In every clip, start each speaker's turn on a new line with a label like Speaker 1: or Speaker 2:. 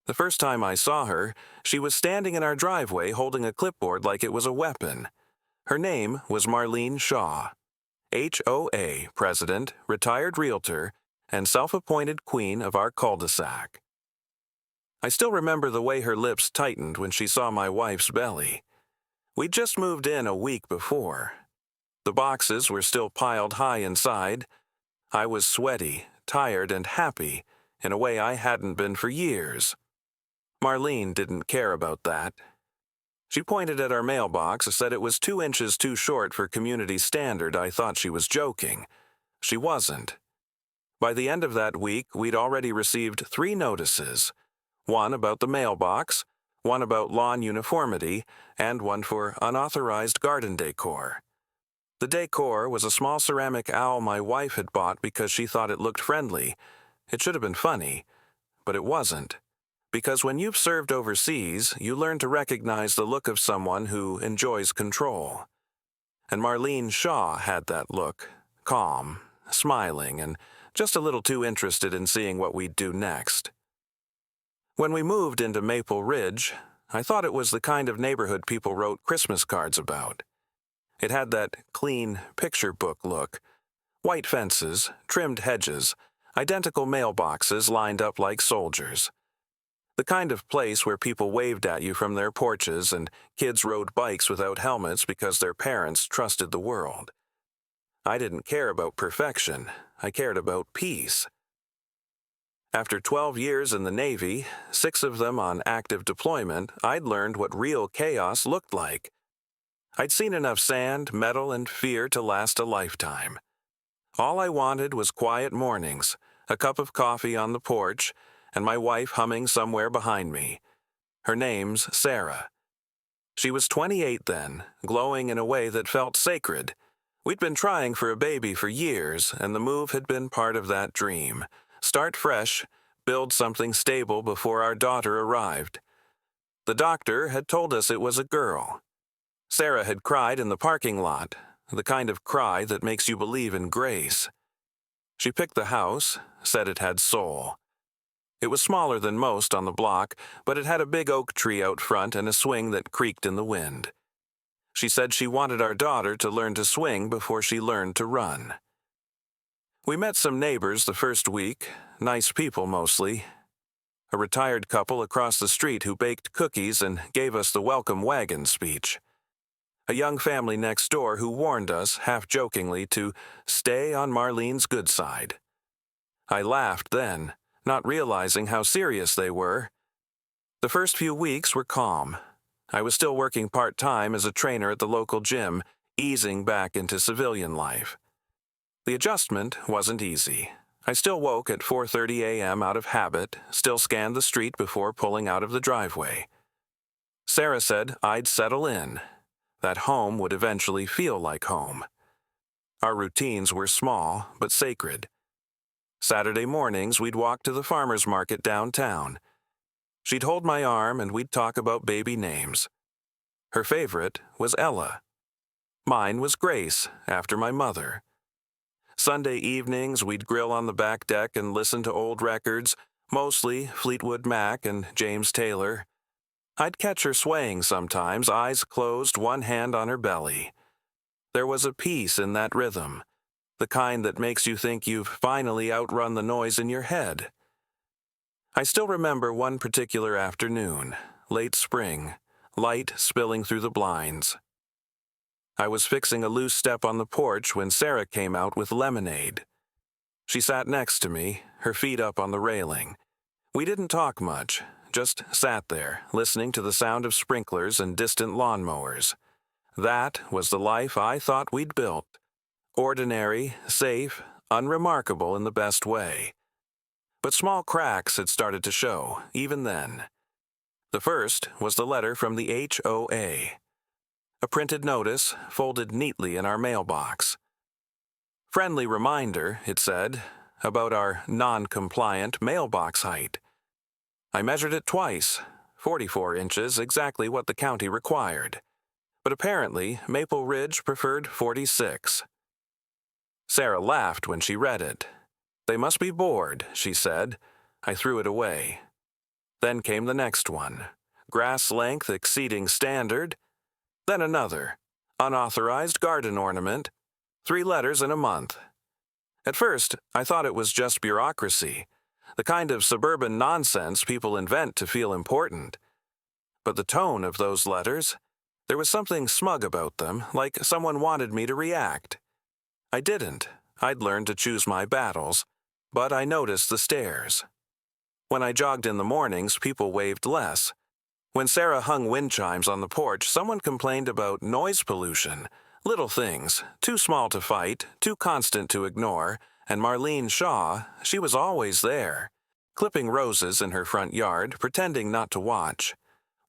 Speaker 1: The first time I saw her, she was standing in our driveway holding a clipboard like it was a weapon. Her name was Marlene Shaw, HOA president, retired realtor, and self-appointed queen of our cul-de-sac. I still remember the way her lips tightened when she saw my wife's belly. We'd just moved in a week before. The boxes were still piled high inside. I was sweaty, tired, and happy in a way I hadn't been for years. Marlene didn't care about that. She pointed at our mailbox and said it was 2 inches too short for community standard. I thought she was joking. She wasn't. By the end of that week, we'd already received 3 notices. One about the mailbox, one about lawn uniformity, and one for unauthorized garden decor. The decor was a small ceramic owl my wife had bought because she thought it looked friendly. It should have been funny, but it wasn't. Because when you've served overseas, you learn to recognize the look of someone who enjoys control. And Marlene Shaw had that look, calm, smiling, and just a little too interested in seeing what we'd do next. When we moved into Maple Ridge, I thought it was the kind of neighborhood people wrote Christmas cards about. It had that clean picture book look. White fences, trimmed hedges, identical mailboxes lined up like soldiers. The kind of place where people waved at you from their porches and kids rode bikes without helmets because their parents trusted the world. I didn't care about perfection. I cared about peace. After 12 years in the Navy, 6 of them on active deployment, I'd learned what real chaos looked like. I'd seen enough sand, metal, and fear to last a lifetime. All I wanted was quiet mornings, a cup of coffee on the porch, and my wife humming somewhere behind me. Her name's Sarah. She was 28 then, glowing in a way that felt sacred. We'd been trying for a baby for years, and the move had been part of that dream. Start fresh, build something stable before our daughter arrived. The doctor had told us it was a girl. Sarah had cried in the parking lot, the kind of cry that makes you believe in grace. She picked the house, said it had soul. It was smaller than most on the block, but it had a big oak tree out front and a swing that creaked in the wind. She said she wanted our daughter to learn to swing before she learned to run. We met some neighbors the first week, nice people mostly. A retired couple across the street who baked cookies and gave us the welcome wagon speech. A young family next door who warned us, half-jokingly, to stay on Marlene's good side. I laughed then, not realizing how serious they were. The first few weeks were calm. I was still working part-time as a trainer at the local gym, easing back into civilian life. The adjustment wasn't easy. I still woke at 4:30 a.m. out of habit, still scanned the street before pulling out of the driveway. Sarah said I'd settle in, that home would eventually feel like home. Our routines were small but sacred. Saturday mornings we'd walk to the farmer's market downtown. She'd hold my arm and we'd talk about baby names. Her favorite was Ella. Mine was Grace, after my mother. Sunday evenings we'd grill on the back deck and listen to old records, mostly Fleetwood Mac and James Taylor. I'd catch her swaying sometimes, eyes closed, one hand on her belly. There was a peace in that rhythm, the kind that makes you think you've finally outrun the noise in your head. I still remember one particular afternoon, late spring, light spilling through the blinds. I was fixing a loose step on the porch when Sarah came out with lemonade. She sat next to me, her feet up on the railing. We didn't talk much, just sat there, listening to the sound of sprinklers and distant lawnmowers. That was the life I thought we'd built. Ordinary, safe, unremarkable in the best way. But small cracks had started to show, even then. The first was the letter from the HOA. A printed notice folded neatly in our mailbox. Friendly reminder, it said, about our non-compliant mailbox height. I measured it twice, 44 inches, exactly what the county required. But apparently, Maple Ridge preferred 46. Sarah laughed when she read it. They must be bored, she said. I threw it away. Then came the next one, grass length exceeding standard. Then another, unauthorized garden ornament, 3 letters in a month. At first, I thought it was just bureaucracy, the kind of suburban nonsense people invent to feel important. But the tone of those letters, there was something smug about them, like someone wanted me to react. I didn't. I'd learned to choose my battles, but I noticed the stares. When I jogged in the mornings, people waved less. When Sarah hung wind chimes on the porch, someone complained about noise pollution. Little things, too small to fight, too constant to ignore, and Marlene Shaw, she was always there, clipping roses in her front yard, pretending not to watch,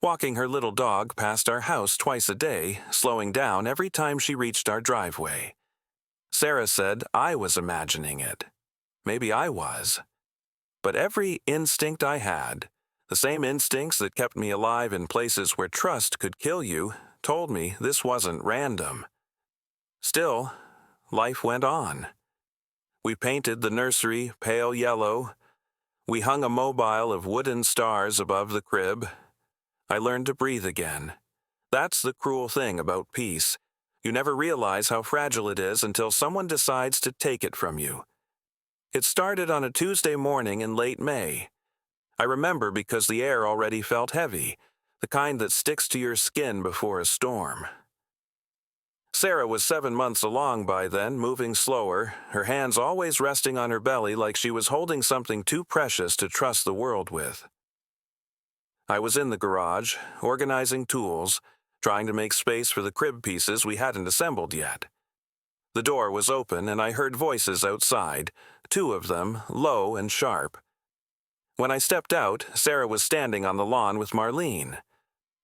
Speaker 1: walking her little dog past our house twice a day, slowing down every time she reached our driveway. Sarah said I was imagining it. Maybe I was. But every instinct I had, the same instincts that kept me alive in places where trust could kill you, told me this wasn't random. Still, life went on. We painted the nursery pale yellow. We hung a mobile of wooden stars above the crib. I learned to breathe again. That's the cruel thing about peace. You never realize how fragile it is until someone decides to take it from you. It started on a Tuesday morning in late May. I remember because the air already felt heavy, the kind that sticks to your skin before a storm. Sarah was 7 months along by then, moving slower, her hands always resting on her belly like she was holding something too precious to trust the world with. I was in the garage, organizing tools, trying to make space for the crib pieces we hadn't assembled yet. The door was open and I heard voices outside, 2 of them, low and sharp. When I stepped out, Sarah was standing on the lawn with Marlene.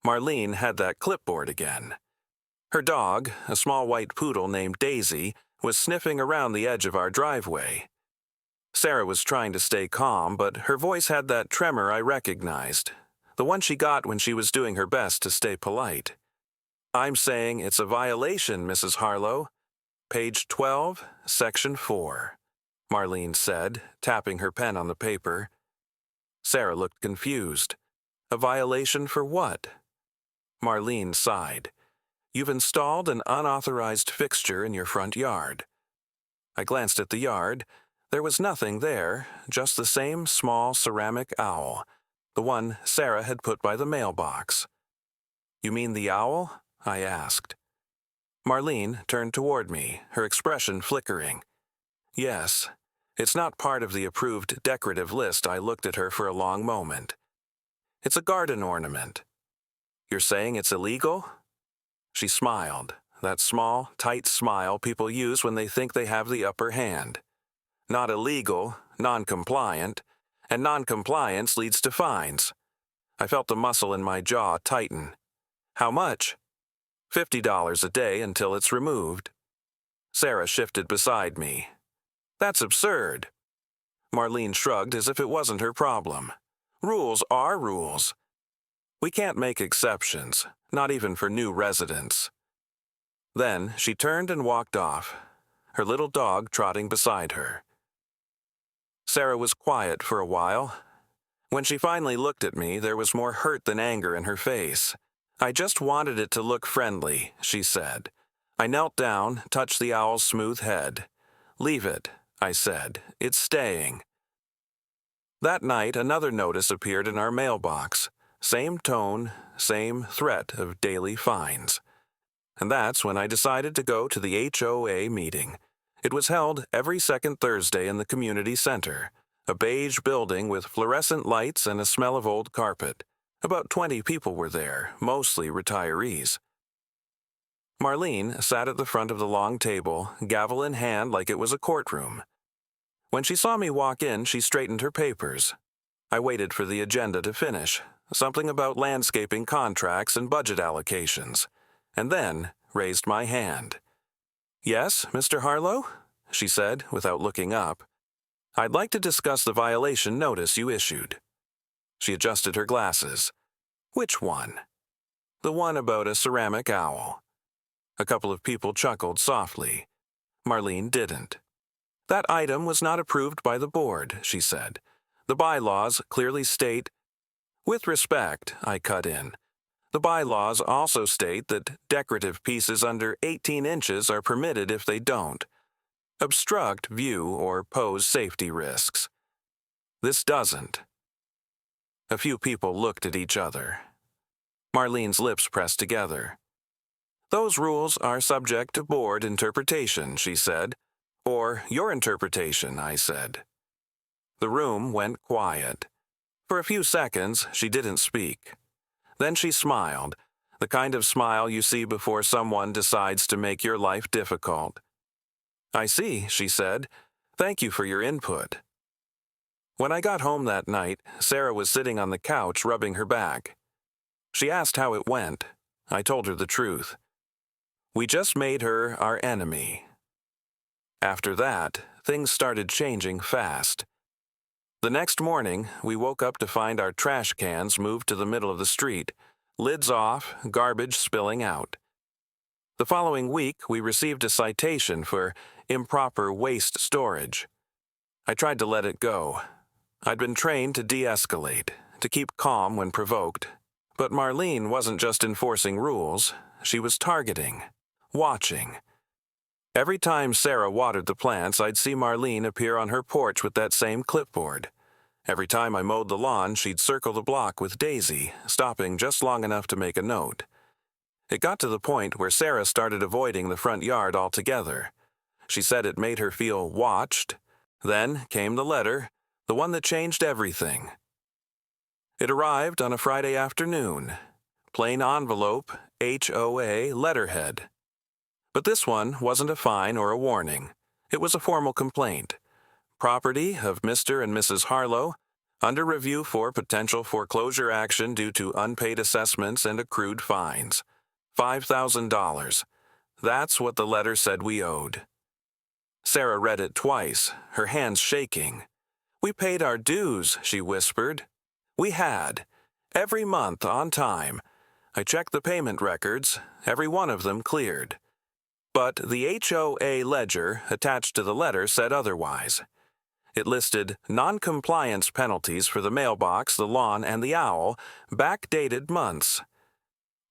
Speaker 1: Marlene had that clipboard again. Her dog, a small white poodle named Daisy, was sniffing around the edge of our driveway. Sarah was trying to stay calm, but her voice had that tremor I recognized, the one she got when she was doing her best to stay polite. "I'm saying it's a violation, Mrs. Harlow. Page 12, Section 4, Marlene said, tapping her pen on the paper. Sarah looked confused. A violation for what? Marlene sighed. You've installed an unauthorized fixture in your front yard. I glanced at the yard. There was nothing there, just the same small ceramic owl, the one Sarah had put by the mailbox. You mean the owl? I asked. Marlene turned toward me, her expression flickering. Yes, it's not part of the approved decorative list. I looked at her for a long moment. It's a garden ornament. You're saying it's illegal? She smiled, that small, tight smile people use when they think they have the upper hand. Not illegal, non-compliant, and non-compliance leads to fines. I felt the muscle in my jaw tighten. How much? $50 a day until it's removed. Sarah shifted beside me. That's absurd. Marlene shrugged as if it wasn't her problem. Rules are rules. We can't make exceptions, not even for new residents. Then she turned and walked off, her little dog trotting beside her. Sarah was quiet for a while. When she finally looked at me, there was more hurt than anger in her face. I just wanted it to look friendly, she said. I knelt down, touched the owl's smooth head. Leave it, I said. It's staying. That night, another notice appeared in our mailbox. Same tone, same threat of daily fines. And that's when I decided to go to the HOA meeting. It was held every second Thursday in the community center, a beige building with fluorescent lights and a smell of old carpet. About 20 people were there, mostly retirees. Marlene sat at the front of the long table, gavel in hand like it was a courtroom. When she saw me walk in, she straightened her papers. I waited for the agenda to finish, something about landscaping contracts and budget allocations, and then raised my hand. Yes, Mr. Harlow? She said, without looking up. I'd like to discuss the violation notice you issued. She adjusted her glasses. Which one? The one about a ceramic owl. A couple of people chuckled softly. Marlene didn't. That item was not approved by the board, she said. The bylaws clearly state, With respect, I cut in. The bylaws also state that decorative pieces under 18 inches are permitted if they don't obstruct view or pose safety risks. This doesn't. A few people looked at each other. Marlene's lips pressed together. Those rules are subject to board interpretation, she said. Or your interpretation, I said. The room went quiet. For a few seconds, she didn't speak. Then she smiled, the kind of smile you see before someone decides to make your life difficult. I see, she said. Thank you for your input. When I got home that night, Sarah was sitting on the couch rubbing her back. She asked how it went. I told her the truth. We just made her our enemy. After that, things started changing fast. The next morning, we woke up to find our trash cans moved to the middle of the street, lids off, garbage spilling out. The following week, we received a citation for improper waste storage. I tried to let it go. I'd been trained to de-escalate, to keep calm when provoked. But Marlene wasn't just enforcing rules, she was targeting, watching. Every time Sarah watered the plants, I'd see Marlene appear on her porch with that same clipboard. Every time I mowed the lawn, she'd circle the block with Daisy, stopping just long enough to make a note. It got to the point where Sarah started avoiding the front yard altogether. She said it made her feel watched. Then came the letter, the one that changed everything. It arrived on a Friday afternoon. Plain envelope, HOA letterhead. But this one wasn't a fine or a warning. It was a formal complaint. Property of Mr. and Mrs. Harlow, under review for potential foreclosure action due to unpaid assessments and accrued fines. $5,000. That's what the letter said we owed. Sarah read it twice, her hands shaking. We paid our dues, she whispered. We had. Every month on time. I checked the payment records. Every one of them cleared. But the HOA ledger attached to the letter said otherwise. It listed non-compliance penalties for the mailbox, the lawn, and the owl, backdated months.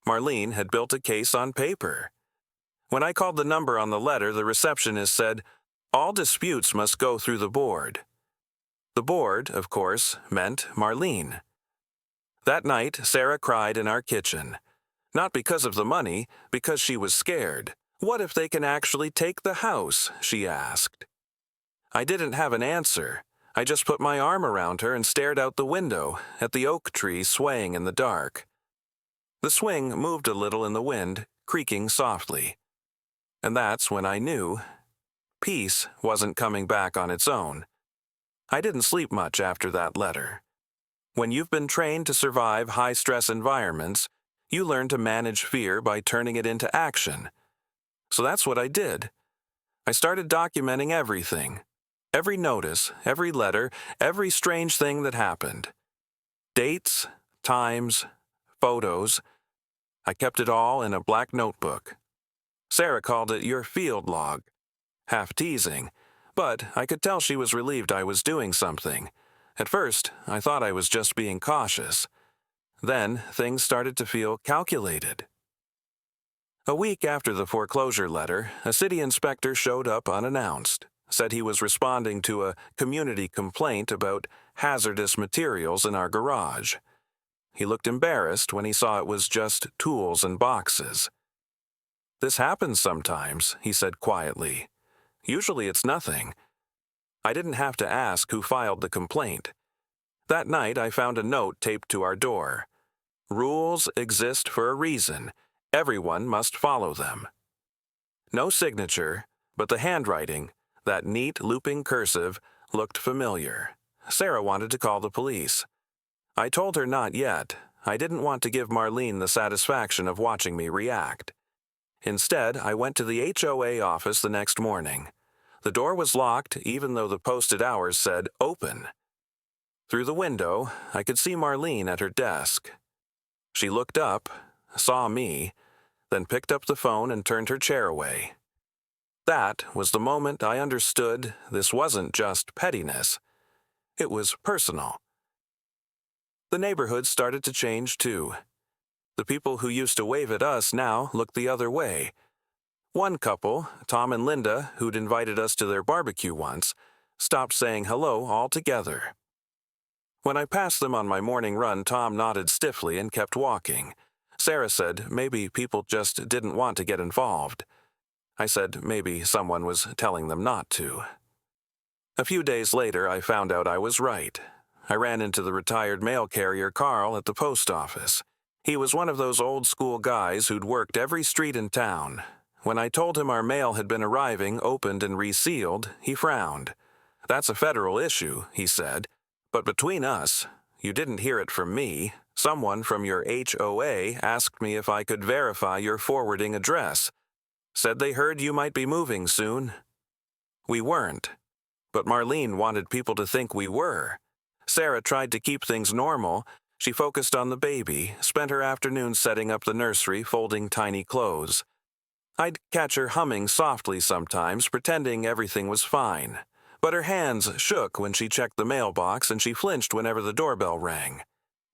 Speaker 1: Marlene had built a case on paper. When I called the number on the letter, the receptionist said, all disputes must go through the board. The board, of course, meant Marlene. That night, Sarah cried in our kitchen. Not because of the money, because she was scared. What if they can actually take the house? She asked. I didn't have an answer. I just put my arm around her and stared out the window at the oak tree swaying in the dark. The swing moved a little in the wind, creaking softly. And that's when I knew peace wasn't coming back on its own. I didn't sleep much after that letter. When you've been trained to survive high-stress environments, you learn to manage fear by turning it into action. So that's what I did. I started documenting everything. Every notice, every letter, every strange thing that happened. Dates, times, photos. I kept it all in a black notebook. Sarah called it your field log. Half teasing, but I could tell she was relieved I was doing something. At first, I thought I was just being cautious. Then, things started to feel calculated. A week after the foreclosure letter, a city inspector showed up unannounced, said he was responding to a community complaint about hazardous materials in our garage. He looked embarrassed when he saw it was just tools and boxes. This happens sometimes, he said quietly. Usually it's nothing. I didn't have to ask who filed the complaint. That night I found a note taped to our door. Rules exist for a reason. Everyone must follow them. No signature, but the handwriting, that neat looping cursive, looked familiar. Sarah wanted to call the police. I told her not yet. I didn't want to give Marlene the satisfaction of watching me react. Instead, I went to the HOA office the next morning. The door was locked, even though the posted hours said open. Through the window, I could see Marlene at her desk. She looked up, saw me, then picked up the phone and turned her chair away. That was the moment I understood this wasn't just pettiness. It was personal. The neighborhood started to change too. The people who used to wave at us now looked the other way. One couple, Tom and Linda, who'd invited us to their barbecue once, stopped saying hello altogether. When I passed them on my morning run, Tom nodded stiffly and kept walking. Sarah said maybe people just didn't want to get involved. I said maybe someone was telling them not to. A few days later, I found out I was right. I ran into the retired mail carrier Carl at the post office. He was one of those old-school guys who'd worked every street in town. When I told him our mail had been arriving, opened and resealed, he frowned. "That's a federal issue," he said. "But between us, you didn't hear it from me. Someone from your HOA asked me if I could verify your forwarding address. Said they heard you might be moving soon." We weren't. But Marlene wanted people to think we were. Sarah tried to keep things normal. She focused on the baby, spent her afternoons setting up the nursery, folding tiny clothes. I'd catch her humming softly sometimes, pretending everything was fine. But her hands shook when she checked the mailbox, and she flinched whenever the doorbell rang.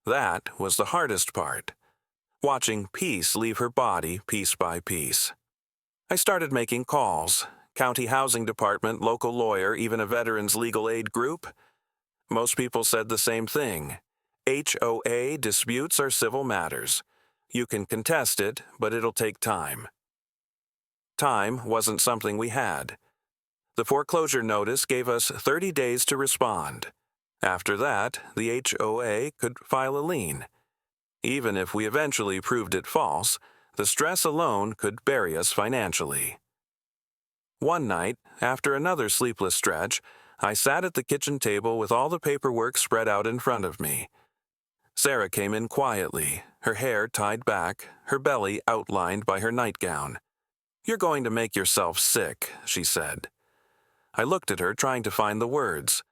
Speaker 1: That was the hardest part. Watching peace leave her body piece by piece. I started making calls. County Housing Department, local lawyer, even a veterans legal aid group. Most people said the same thing. HOA disputes are civil matters. You can contest it, but it'll take time. Time wasn't something we had. The foreclosure notice gave us 30 days to respond. After that, the HOA could file a lien. Even if we eventually proved it false, the stress alone could bury us financially. One night, after another sleepless stretch, I sat at the kitchen table with all the paperwork spread out in front of me. Sarah came in quietly, her hair tied back, her belly outlined by her nightgown. "You're going to make yourself sick," she said. I looked at her, trying to find the words.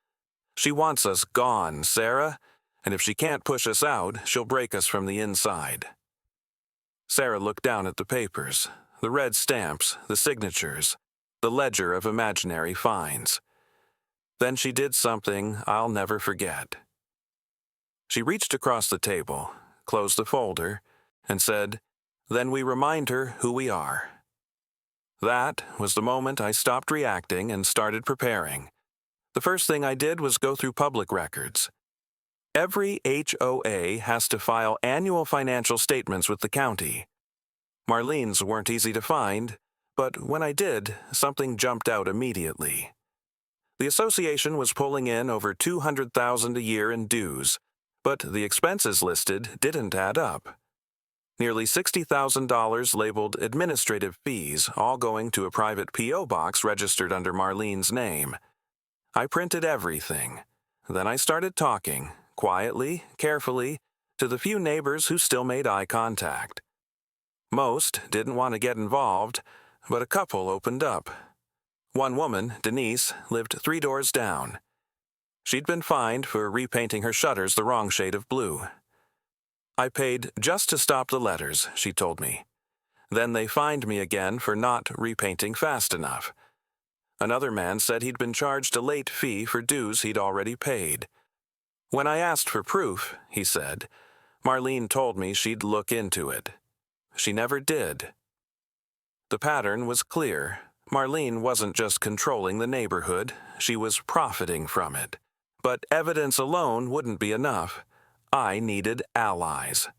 Speaker 1: "She wants us gone, Sarah, and if she can't push us out, she'll break us from the inside." Sarah looked down at the papers, the red stamps, the signatures, the ledger of imaginary fines. Then she did something I'll never forget. She reached across the table, closed the folder, and said, "Then we remind her who we are." That was the moment I stopped reacting and started preparing. The first thing I did was go through public records. Every HOA has to file annual financial statements with the county. Marlene's weren't easy to find, but when I did, something jumped out immediately. The association was pulling in over $200,000 a year in dues, but the expenses listed didn't add up. Nearly $60,000 labeled administrative fees, all going to a private P.O. box registered under Marlene's name. I printed everything. Then I started talking, quietly, carefully, to the few neighbors who still made eye contact. Most didn't want to get involved, but a couple opened up. One woman, Denise, lived 3 doors down. She'd been fined for repainting her shutters the wrong shade of blue. "I paid just to stop the letters," she told me. "Then they fined me again for not repainting fast enough." Another man said he'd been charged a late fee for dues he'd already paid. "When I asked for proof," he said, "Marlene told me she'd look into it. She never did." The pattern was clear. Marlene wasn't just controlling the neighborhood, she was profiting from it. But evidence alone wouldn't be enough. I needed allies.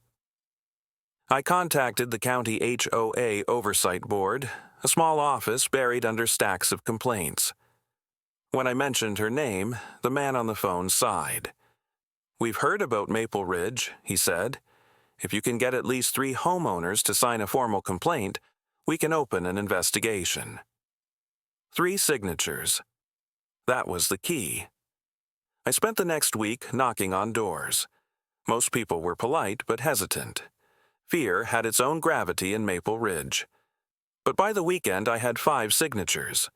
Speaker 1: I contacted the county HOA Oversight Board, a small office buried under stacks of complaints. When I mentioned her name, the man on the phone sighed. "We've heard about Maple Ridge," he said. "If you can get at least 3 homeowners to sign a formal complaint, we can open an investigation." 3 signatures. That was the key. I spent the next week knocking on doors. Most people were polite but hesitant. Fear had its own gravity in Maple Ridge. But by the weekend I had 5 signatures.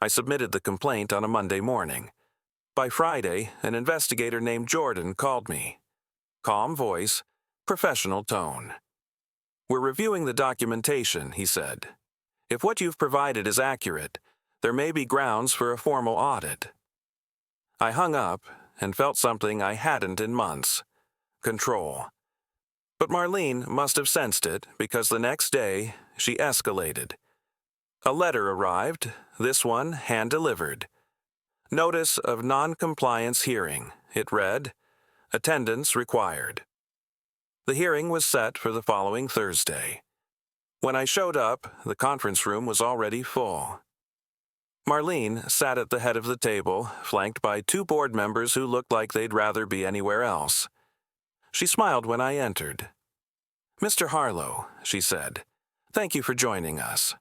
Speaker 1: I submitted the complaint on a Monday morning. By Friday, an investigator named Jordan called me. Calm voice, professional tone. "We're reviewing the documentation," he said. "If what you've provided is accurate, there may be grounds for a formal audit." I hung up and felt something I hadn't in months. control. But Marlene must have sensed it because the next day she escalated. A letter arrived, this one hand-delivered. Notice of non-compliance hearing. It read, attendance required. The hearing was set for the following Thursday. When I showed up, the conference room was already full. Marlene sat at the head of the table, flanked by two board members who looked like they'd rather be anywhere else. She smiled when I entered. "Mr. Harlow," she said, "thank you for joining us.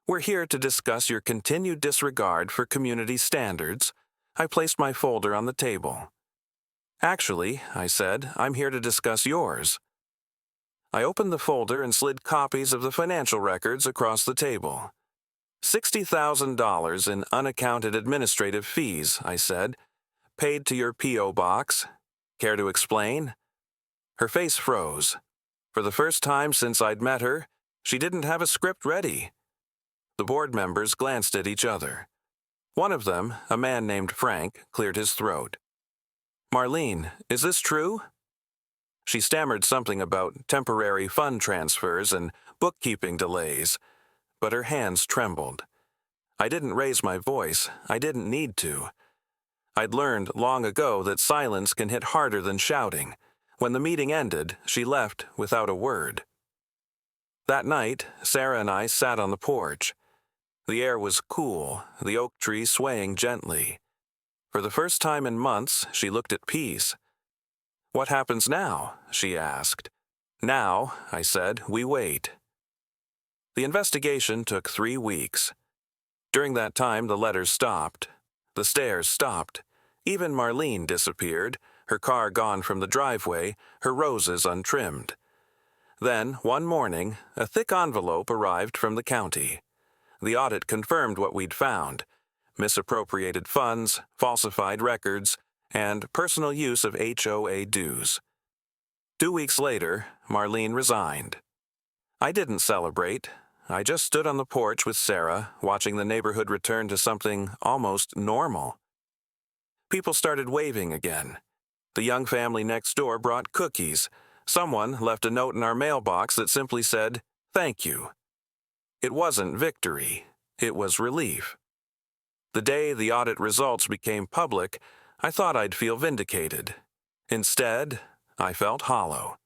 Speaker 1: We're here to discuss your continued disregard for community standards." I placed my folder on the table. "Actually," I said, "I'm here to discuss yours." I opened the folder and slid copies of the financial records across the table. $60,000 in unaccounted administrative fees, I said, paid to your P.O. box. Care to explain? Her face froze. For the first time since I'd met her, she didn't have a script ready. The board members glanced at each other. One of them, a man named Frank, cleared his throat. "Marlene, is this true?" She stammered something about temporary fund transfers and bookkeeping delays, but her hands trembled. I didn't raise my voice. I didn't need to. I'd learned long ago that silence can hit harder than shouting. When the meeting ended, she left without a word. That night, Sarah and I sat on the porch. The air was cool, the oak tree swaying gently. For the first time in months, she looked at peace. "What happens now?" she asked. "Now," I said, "we wait." The investigation took 3 weeks. During that time, the letters stopped. The stairs stopped. Even Marlene disappeared, her car gone from the driveway, her roses untrimmed. Then, one morning, a thick envelope arrived from the county. The audit confirmed what we'd found: misappropriated funds, falsified records, and personal use of HOA dues. 2 weeks later, Marlene resigned. I didn't celebrate. I just stood on the porch with Sarah, watching the neighborhood return to something almost normal. People started waving again. The young family next door brought cookies. Someone left a note in our mailbox that simply said, "Thank you." It wasn't victory. It was relief. The day the audit results became public, I thought I'd feel vindicated. Instead, I felt hollow.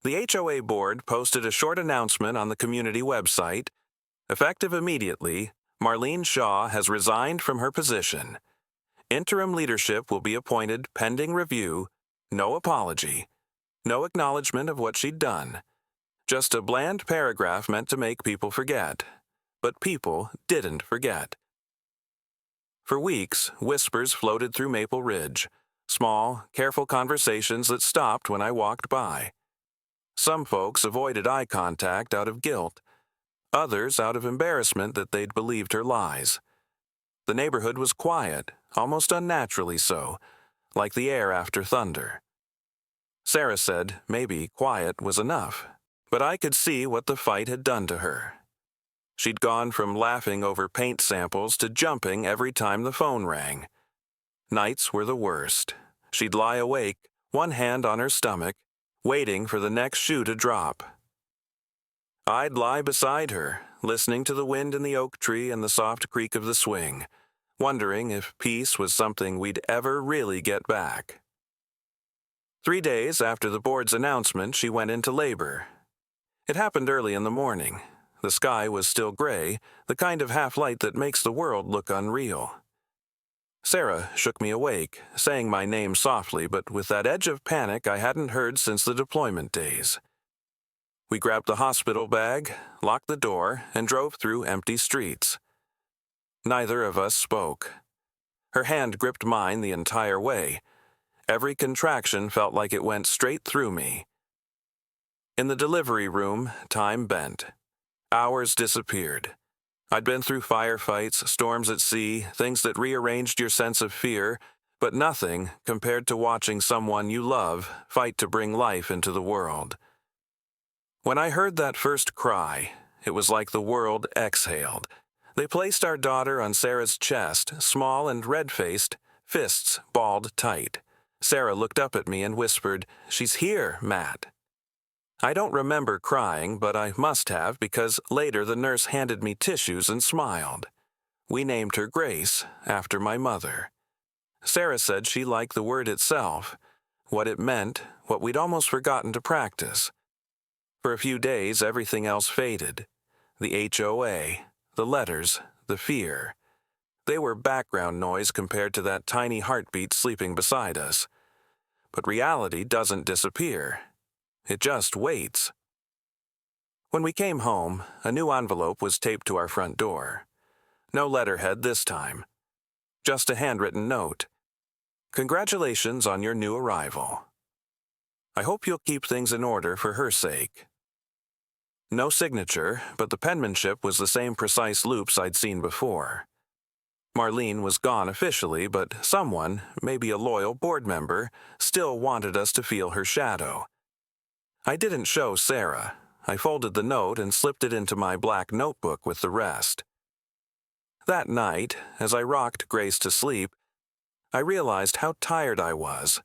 Speaker 1: The HOA board posted a short announcement on the community website. Effective immediately, Marlene Shaw has resigned from her position. Interim leadership will be appointed pending review, no apology, no acknowledgement of what she'd done. Just a bland paragraph meant to make people forget. But people didn't forget. For weeks, whispers floated through Maple Ridge, small, careful conversations that stopped when I walked by. Some folks avoided eye contact out of guilt, others out of embarrassment that they'd believed her lies. The neighborhood was quiet, almost unnaturally so, like the air after thunder. Sarah said maybe quiet was enough, but I could see what the fight had done to her. She'd gone from laughing over paint samples to jumping every time the phone rang. Nights were the worst. She'd lie awake, one hand on her stomach, waiting for the next shoe to drop. I'd lie beside her, listening to the wind in the oak tree and the soft creak of the swing, wondering if peace was something we'd ever really get back. 3 days after the board's announcement, she went into labor. It happened early in the morning. The sky was still gray, the kind of half-light that makes the world look unreal. Sarah shook me awake, saying my name softly, but with that edge of panic I hadn't heard since the deployment days. We grabbed the hospital bag, locked the door, and drove through empty streets. Neither of us spoke. Her hand gripped mine the entire way. Every contraction felt like it went straight through me. In the delivery room, time bent. Hours disappeared. I'd been through firefights, storms at sea, things that rearranged your sense of fear, but nothing compared to watching someone you love fight to bring life into the world. When I heard that first cry, it was like the world exhaled. They placed our daughter on Sarah's chest, small and red-faced, fists balled tight. Sarah looked up at me and whispered, "She's here, Matt." I don't remember crying, but I must have because later the nurse handed me tissues and smiled. We named her Grace, after my mother. Sarah said she liked the word itself, what it meant, what we'd almost forgotten to practice. For a few days, everything else faded. The HOA, the letters, the fear. They were background noise compared to that tiny heartbeat sleeping beside us. But reality doesn't disappear. It just waits. When we came home, a new envelope was taped to our front door. No letterhead this time. Just a handwritten note. "Congratulations on your new arrival. I hope you'll keep things in order for her sake." No signature, but the penmanship was the same precise loops I'd seen before. Marlene was gone officially, but someone, maybe a loyal board member, still wanted us to feel her shadow. I didn't show Sarah. I folded the note and slipped it into my black notebook with the rest. That night, as I rocked Grace to sleep, I realized how tired I was,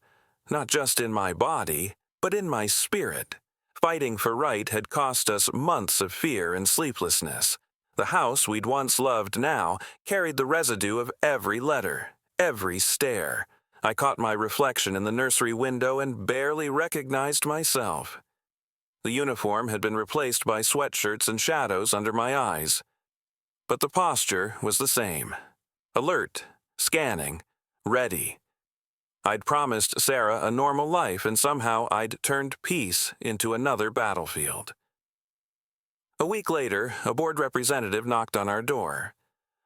Speaker 1: not just in my body, but in my spirit. Fighting for right had cost us months of fear and sleeplessness. The house we'd once loved now carried the residue of every letter, every stare. I caught my reflection in the nursery window and barely recognized myself. The uniform had been replaced by sweatshirts and shadows under my eyes. But the posture was the same. Alert, scanning, ready. I'd promised Sarah a normal life, and somehow I'd turned peace into another battlefield. A week later, a board representative knocked on our door.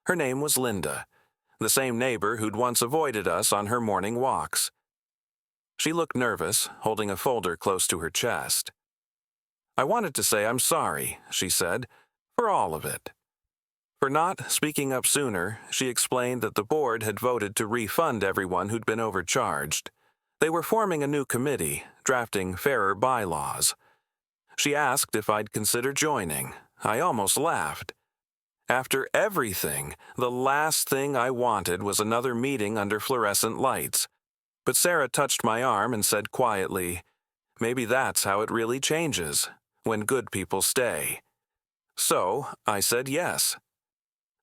Speaker 1: Her name was Linda, the same neighbor who'd once avoided us on her morning walks. She looked nervous, holding a folder close to her chest. "I wanted to say I'm sorry," she said, "for all of it." For not speaking up sooner, she explained that the board had voted to refund everyone who'd been overcharged. They were forming a new committee, drafting fairer bylaws. She asked if I'd consider joining. I almost laughed. After everything, the last thing I wanted was another meeting under fluorescent lights. But Sarah touched my arm and said quietly, "Maybe that's how it really changes, when good people stay." So I said yes.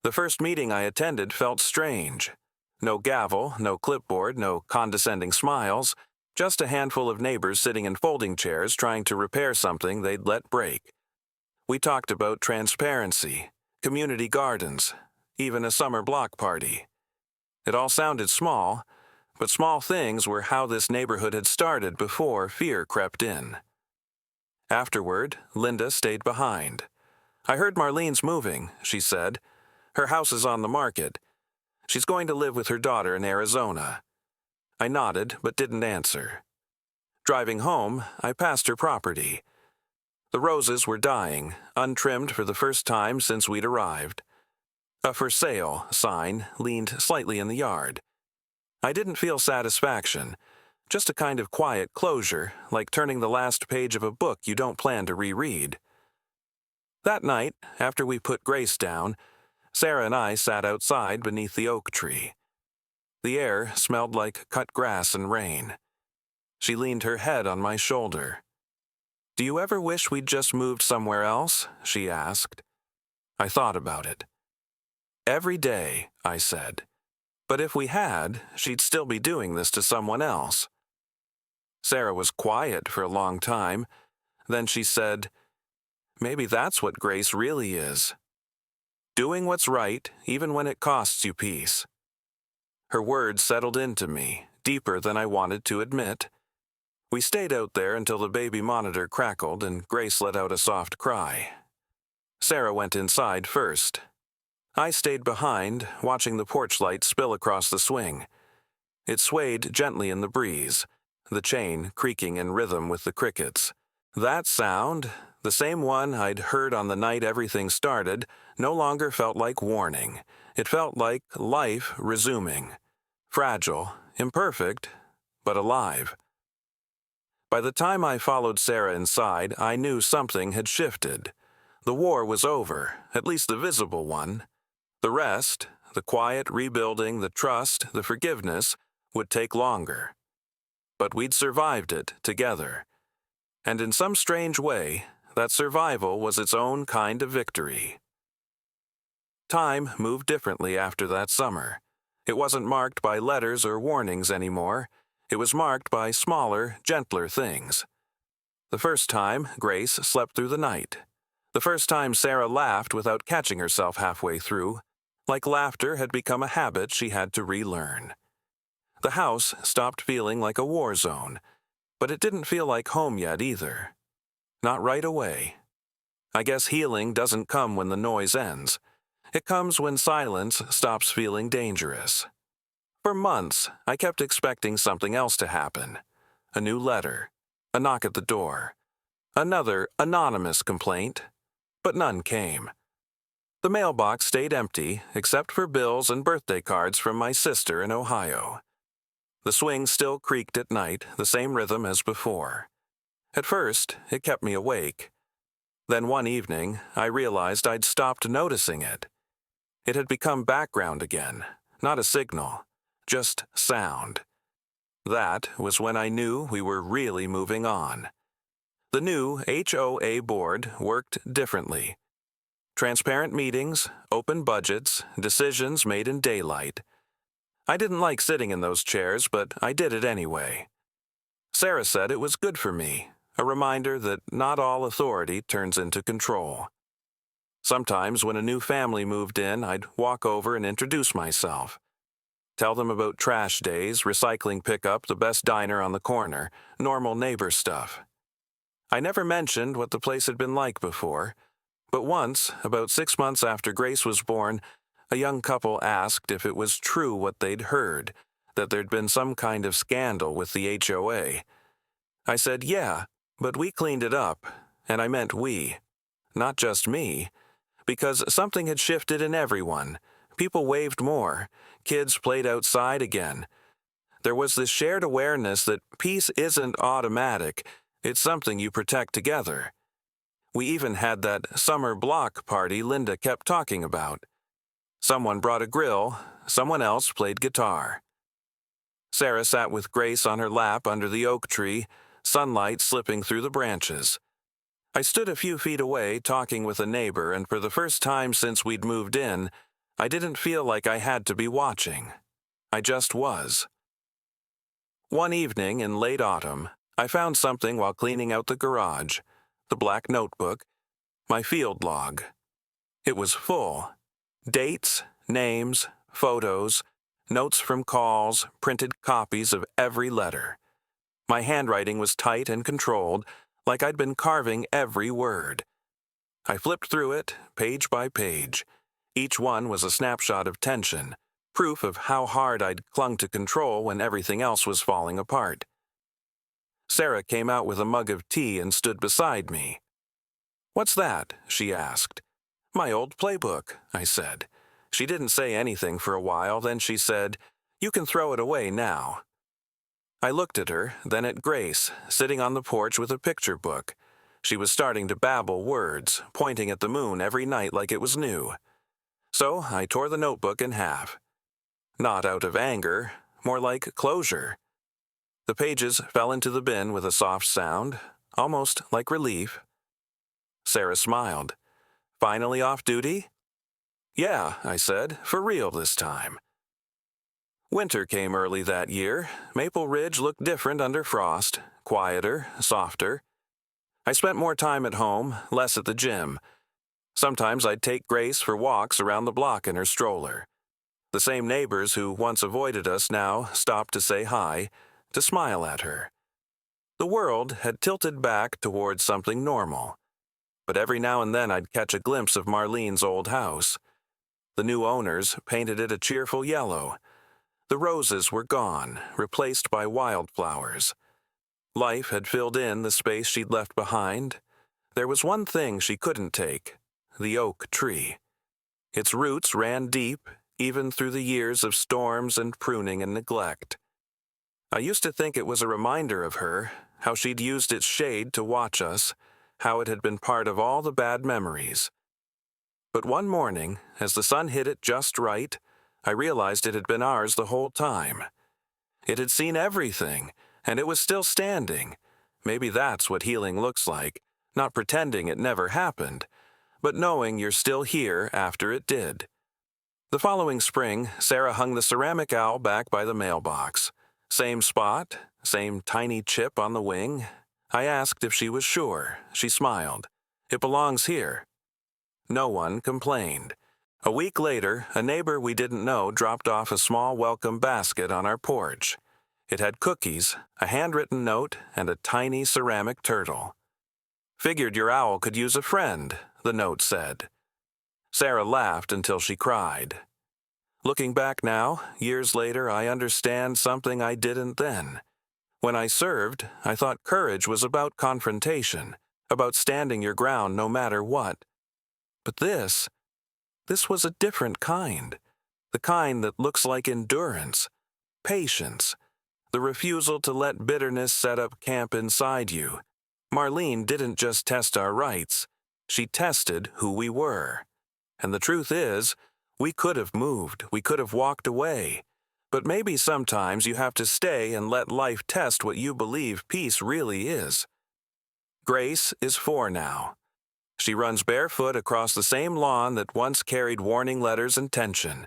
Speaker 1: The first meeting I attended felt strange. No gavel, no clipboard, no condescending smiles, just a handful of neighbors sitting in folding chairs trying to repair something they'd let break. We talked about transparency, community gardens, even a summer block party. It all sounded small, but small things were how this neighborhood had started before fear crept in. Afterward, Linda stayed behind. "I heard Marlene's moving," she said. "Her house is on the market. She's going to live with her daughter in Arizona." I nodded, but didn't answer. Driving home, I passed her property. The roses were dying, untrimmed for the first time since we'd arrived. A "for sale" sign leaned slightly in the yard. I didn't feel satisfaction, just a kind of quiet closure, like turning the last page of a book you don't plan to reread. That night, after we put Grace down, Sarah and I sat outside beneath the oak tree. The air smelled like cut grass and rain. She leaned her head on my shoulder. "Do you ever wish we'd just moved somewhere else?" she asked. I thought about it. "Every day," I said. "But if we had, she'd still be doing this to someone else." Sarah was quiet for a long time. Then she said, "Maybe that's what grace really is. Doing what's right, even when it costs you peace." Her words settled into me, deeper than I wanted to admit. We stayed out there until the baby monitor crackled and Grace let out a soft cry. Sarah went inside first. I stayed behind, watching the porch light spill across the swing. It swayed gently in the breeze, the chain creaking in rhythm with the crickets. That sound, the same one I'd heard on the night everything started, no longer felt like warning. It felt like life resuming. Fragile, imperfect, but alive. By the time I followed Sarah inside, I knew something had shifted. The war was over, at least the visible one. The rest, the quiet rebuilding, the trust, the forgiveness, would take longer. but we'd survived it together. And in some strange way, that survival was its own kind of victory. Time moved differently after that summer. It wasn't marked by letters or warnings anymore. It was marked by smaller, gentler things. The first time Grace slept through the night. The first time Sarah laughed without catching herself halfway through, like laughter had become a habit she had to relearn. The house stopped feeling like a war zone, but it didn't feel like home yet either. Not right away. I guess healing doesn't come when the noise ends. It comes when silence stops feeling dangerous. For months, I kept expecting something else to happen. A new letter, a knock at the door, another anonymous complaint, but none came. The mailbox stayed empty except for bills and birthday cards from my sister in Ohio. The swing still creaked at night, the same rhythm as before. At first, it kept me awake. Then one evening, I realized I'd stopped noticing it. It had become background again, not a signal, just sound. That was when I knew we were really moving on. The new HOA board worked differently. Transparent meetings, open budgets, decisions made in daylight. I didn't like sitting in those chairs, but I did it anyway. Sarah said it was good for me, a reminder that not all authority turns into control. Sometimes when a new family moved in, I'd walk over and introduce myself. Tell them about trash days, recycling pickup, the best diner on the corner, normal neighbor stuff. I never mentioned what the place had been like before, but once, about 6 months after Grace was born, a young couple asked if it was true what they'd heard, that there'd been some kind of scandal with the HOA. I said, yeah, but we cleaned it up, and I meant we, not just me, because something had shifted in everyone. People waved more. Kids played outside again. There was this shared awareness that peace isn't automatic, it's something you protect together. We even had that summer block party Linda kept talking about. Someone brought a grill, someone else played guitar. Sarah sat with Grace on her lap under the oak tree, sunlight slipping through the branches. I stood a few feet away talking with a neighbor, and for the first time since we'd moved in, I didn't feel like I had to be watching. I just was. One evening in late autumn, I found something while cleaning out the garage, the black notebook, my field log. It was full. Dates, names, photos, notes from calls, printed copies of every letter. My handwriting was tight and controlled, like I'd been carving every word. I flipped through it, page by page. Each one was a snapshot of tension, proof of how hard I'd clung to control when everything else was falling apart. Sarah came out with a mug of tea and stood beside me. "What's that?" she asked. "My old playbook," I said. She didn't say anything for a while, then she said, "You can throw it away now." I looked at her, then at Grace, sitting on the porch with a picture book. She was starting to babble words, pointing at the moon every night like it was new. So I tore the notebook in half. Not out of anger, more like closure. The pages fell into the bin with a soft sound, almost like relief. Sarah smiled. "Finally off duty?" "Yeah," I said, "for real this time." Winter came early that year. Maple Ridge looked different under frost, quieter, softer. I spent more time at home, less at the gym. Sometimes I'd take Grace for walks around the block in her stroller. The same neighbors who once avoided us now stopped to say hi, to smile at her. The world had tilted back towards something normal. But every now and then I'd catch a glimpse of Marlene's old house. The new owners painted it a cheerful yellow. The roses were gone, replaced by wildflowers. Life had filled in the space she'd left behind. There was one thing she couldn't take, the oak tree. Its roots ran deep, even through the years of storms and pruning and neglect. I used to think it was a reminder of her, how she'd used its shade to watch us, how it had been part of all the bad memories. But one morning, as the sun hit it just right, I realized it had been ours the whole time. It had seen everything, and it was still standing. Maybe that's what healing looks like, not pretending it never happened, but knowing you're still here after it did. The following spring, Sarah hung the ceramic owl back by the mailbox. Same spot, same tiny chip on the wing. I asked if she was sure. She smiled. It belongs here. No one complained. A week later, a neighbor we didn't know dropped off a small welcome basket on our porch. It had cookies, a handwritten note, and a tiny ceramic turtle. "Figured your owl could use a friend," the note said. Sarah laughed until she cried. Looking back now, years later, I understand something I didn't then. When I served, I thought courage was about confrontation, about standing your ground no matter what. But this was a different kind. The kind that looks like endurance, patience, the refusal to let bitterness set up camp inside you. Marlene didn't just test our rights, she tested who we were. And the truth is, we could have moved, we could have walked away. But maybe sometimes you have to stay and let life test what you believe peace really is. Grace is 4 now. She runs barefoot across the same lawn that once carried warning letters and tension.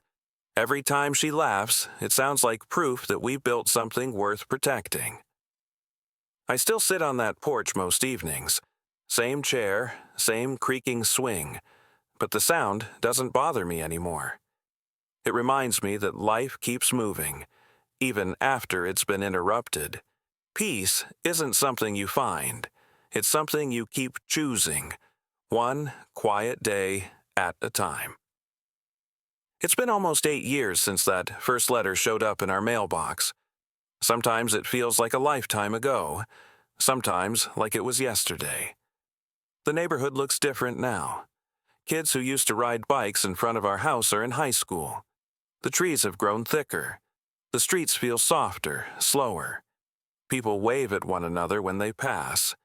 Speaker 1: Every time she laughs, it sounds like proof that we built something worth protecting. I still sit on that porch most evenings. Same chair, same creaking swing, but the sound doesn't bother me anymore. It reminds me that life keeps moving, even after it's been interrupted. Peace isn't something you find. It's something you keep choosing, one quiet day at a time. It's been almost 8 years since that first letter showed up in our mailbox. Sometimes it feels like a lifetime ago, sometimes like it was yesterday. The neighborhood looks different now. Kids who used to ride bikes in front of our house are in high school. The trees have grown thicker. The streets feel softer, slower. People wave at one another when they pass.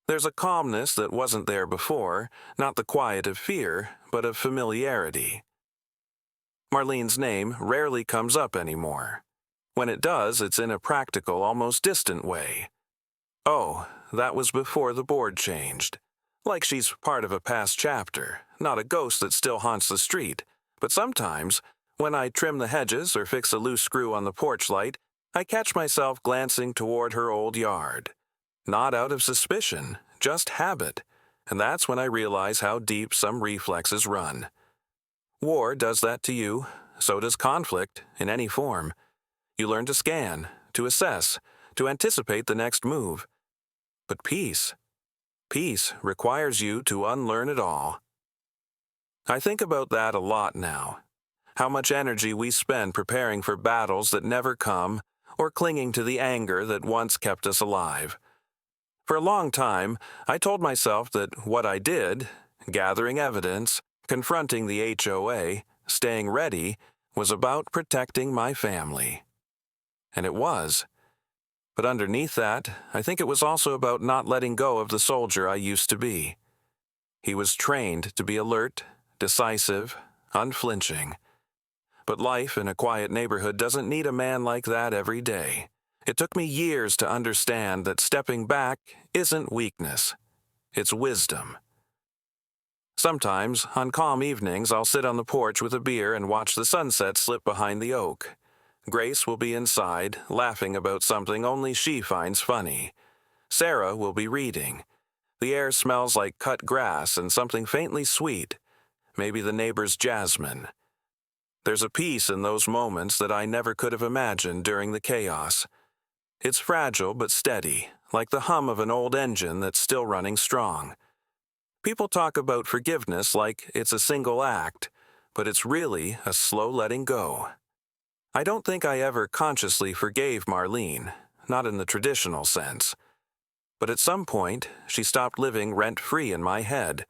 Speaker 1: There's a calmness that wasn't there before, not the quiet of fear, but of familiarity. Marlene's name rarely comes up anymore. When it does, it's in a practical, almost distant way. Oh, that was before the board changed. Like she's part of a past chapter, not a ghost that still haunts the street. But sometimes, when I trim the hedges or fix a loose screw on the porch light, I catch myself glancing toward her old yard. Not out of suspicion, just habit. And that's when I realize how deep some reflexes run. War does that to you, so does conflict, in any form. You learn to scan, to assess, to anticipate the next move. But peace requires you to unlearn it all. I think about that a lot now. How much energy we spend preparing for battles that never come, or clinging to the anger that once kept us alive. For a long time, I told myself that what I did, gathering evidence, confronting the HOA, staying ready, was about protecting my family. And it was. But underneath that, I think it was also about not letting go of the soldier I used to be. He was trained to be alert, decisive, unflinching. But life in a quiet neighborhood doesn't need a man like that every day. It took me years to understand that stepping back isn't weakness. It's wisdom. Sometimes, on calm evenings, I'll sit on the porch with a beer and watch the sunset slip behind the oak. Grace will be inside, laughing about something only she finds funny. Sarah will be reading. The air smells like cut grass and something faintly sweet, maybe the neighbor's jasmine. There's a peace in those moments that I never could have imagined during the chaos. It's fragile but steady, like the hum of an old engine that's still running strong. People talk about forgiveness like it's a single act, but it's really a slow letting go. I don't think I ever consciously forgave Marlene, not in the traditional sense. But at some point, she stopped living rent-free in my head.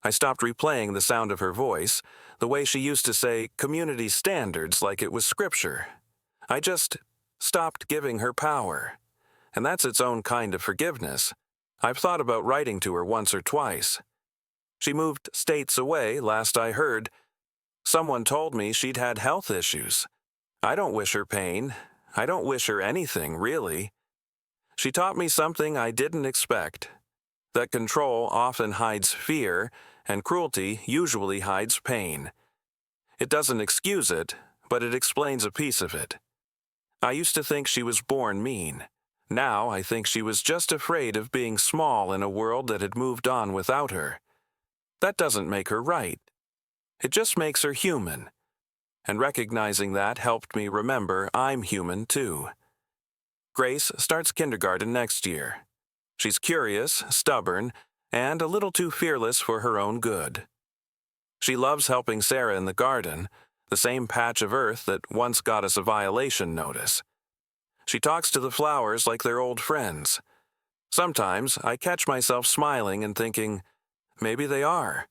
Speaker 1: I stopped replaying the sound of her voice, the way she used to say community standards like it was scripture. I just stopped giving her power. And that's its own kind of forgiveness. I've thought about writing to her once or twice. She moved states away, last I heard. Someone told me she'd had health issues. I don't wish her pain. I don't wish her anything, really. She taught me something I didn't expect, that control often hides fear, and cruelty usually hides pain. It doesn't excuse it, but it explains a piece of it. I used to think she was born mean. Now I think she was just afraid of being small in a world that had moved on without her. That doesn't make her right. It just makes her human. And recognizing that helped me remember I'm human too. Grace starts kindergarten next year. She's curious, stubborn, and a little too fearless for her own good. She loves helping Sarah in the garden, the same patch of earth that once got us a violation notice. She talks to the flowers like they're old friends. Sometimes I catch myself smiling and thinking, maybe they are.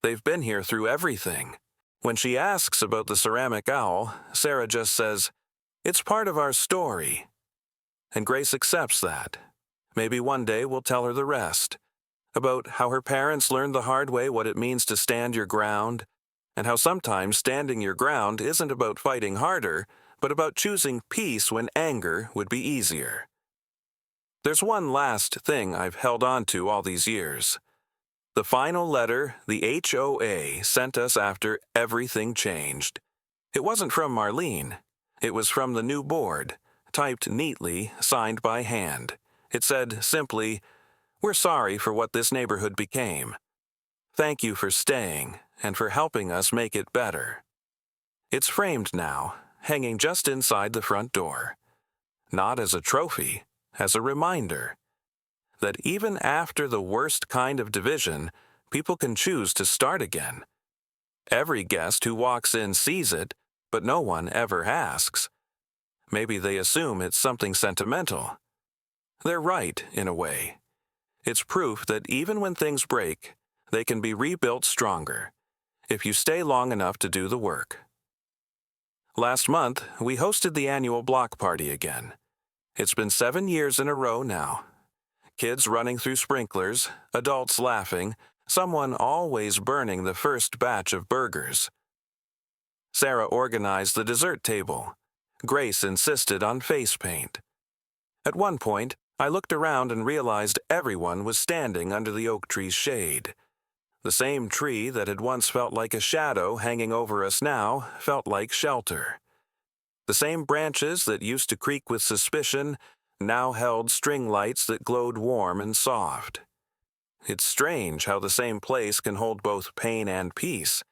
Speaker 1: They've been here through everything. When she asks about the ceramic owl, Sarah just says, "It's part of our story." And Grace accepts that. Maybe one day we'll tell her the rest. About how her parents learned the hard way what it means to stand your ground, and how sometimes standing your ground isn't about fighting harder, but about choosing peace when anger would be easier. There's one last thing I've held on to all these years. The final letter the HOA sent us after everything changed. It wasn't from Marlene. It was from the new board, typed neatly, signed by hand. It said simply, "We're sorry for what this neighborhood became. Thank you for staying and for helping us make it better." It's framed now, hanging just inside the front door. Not as a trophy, as a reminder that even after the worst kind of division, people can choose to start again. Every guest who walks in sees it, but no one ever asks. Maybe they assume it's something sentimental. They're right, in a way. It's proof that even when things break, they can be rebuilt stronger, if you stay long enough to do the work. Last month, we hosted the annual block party again. It's been 7 years in a row now. Kids running through sprinklers, adults laughing, someone always burning the first batch of burgers. Sarah organized the dessert table. Grace insisted on face paint. At one point, I looked around and realized everyone was standing under the oak tree's shade. The same tree that had once felt like a shadow hanging over us now felt like shelter. The same branches that used to creak with suspicion now held string lights that glowed warm and soft. It's strange how the same place can hold both pain and peace.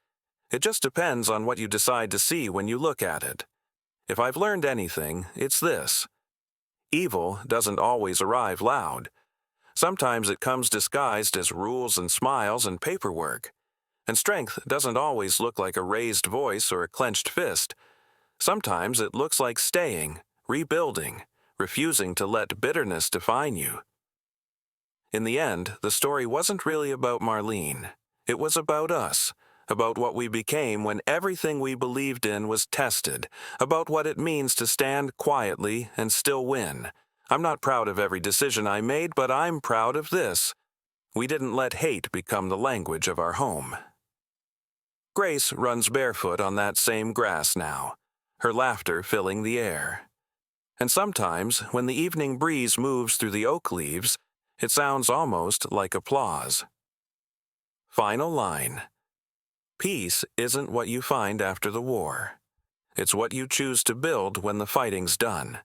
Speaker 1: It just depends on what you decide to see when you look at it. If I've learned anything, it's this. Evil doesn't always arrive loud. Sometimes it comes disguised as rules and smiles and paperwork. And strength doesn't always look like a raised voice or a clenched fist. Sometimes it looks like staying, rebuilding, refusing to let bitterness define you. In the end, the story wasn't really about Marlene. It was about us, about what we became when everything we believed in was tested, about what it means to stand quietly and still win. I'm not proud of every decision I made, but I'm proud of this. We didn't let hate become the language of our home. Grace runs barefoot on that same grass now, her laughter filling the air. And sometimes, when the evening breeze moves through the oak leaves, it sounds almost like applause. Final line. Peace isn't what you find after the war. It's what you choose to build when the fighting's done.